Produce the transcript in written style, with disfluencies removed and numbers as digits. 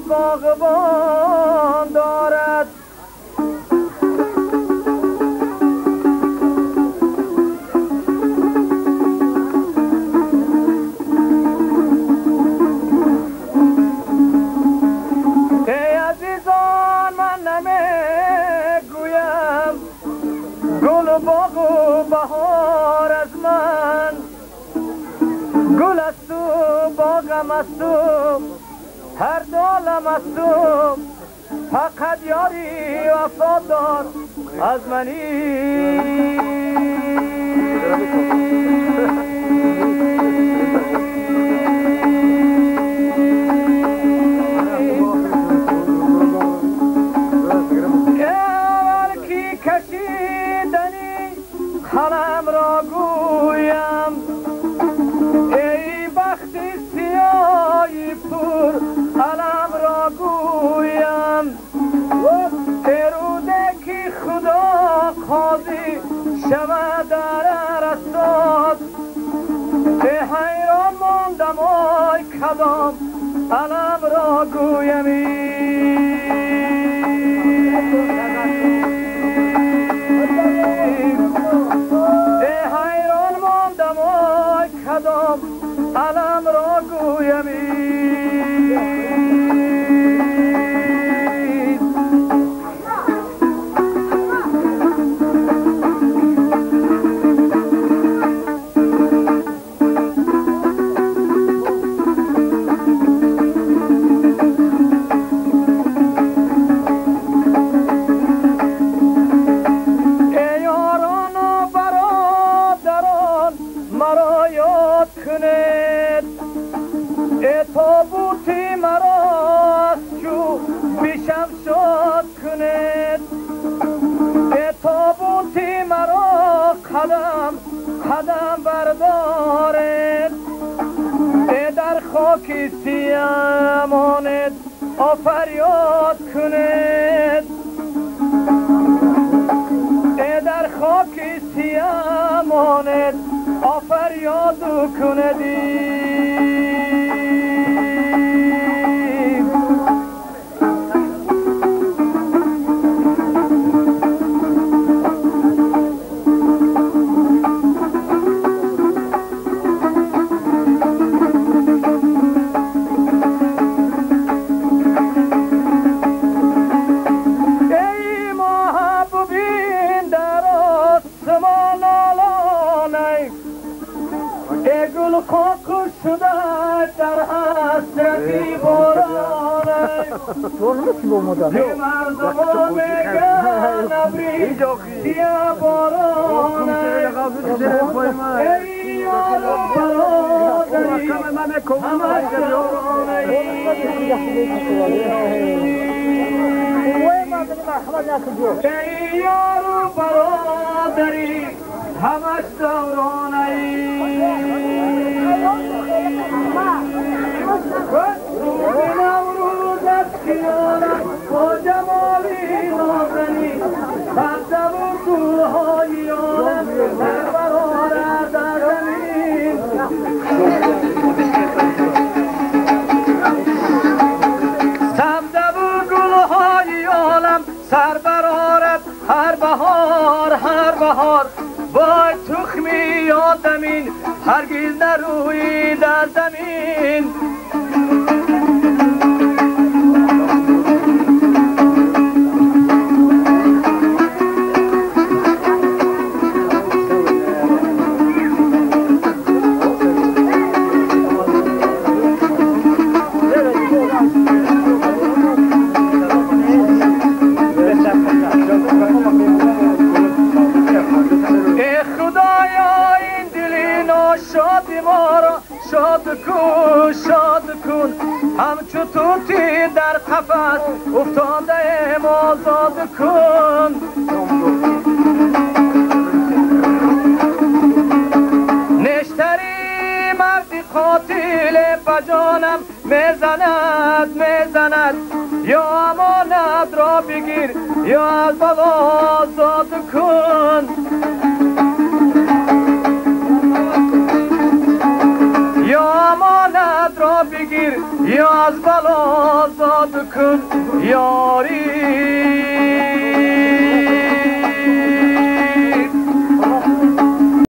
باغبان دارد ای عزیزان من نمیگویم گل و باغ و بهار از من گل است و باغم است و هر دالم است تو فقط یاری وفادار از منی اول کی کشیدنی قلم را گویم ای بخت سیاهی پر علم را گویم اروده که خدا قاضی شود در عرصات به حیران ماندم آی کدام علم را گویمی به حیران ماندم آی کدام علم را گویمی تابوتی مرا از جو بیشم شد کنید تابوتی مرا قدم قدم بردارید در خاک سیمانید آفریاد کنید در خاک سیمانید آفریاد کنید خاک شده در حسرتی بارانه به مردم میگن ابری سیاه بارانه ای یارم برادری همه جانه ای یارم برادری همه دورانه روز نوروز از کیانم با جمالی نازنی سبزه و گلهای آنم در برارد در زمین سبزه و گلهای عالم سر برارد هر بهار وای تخمی یاد زمین هرگز نروی در زمین شاد کن همچو توتی در قفس افتاده ایم آزاد کن نشتری مردی قاتل بجانم میزند یا امانت را بگیر یا از بلا آزاد کن یا امانت را بگیر یا از بلا آزاد کن یاری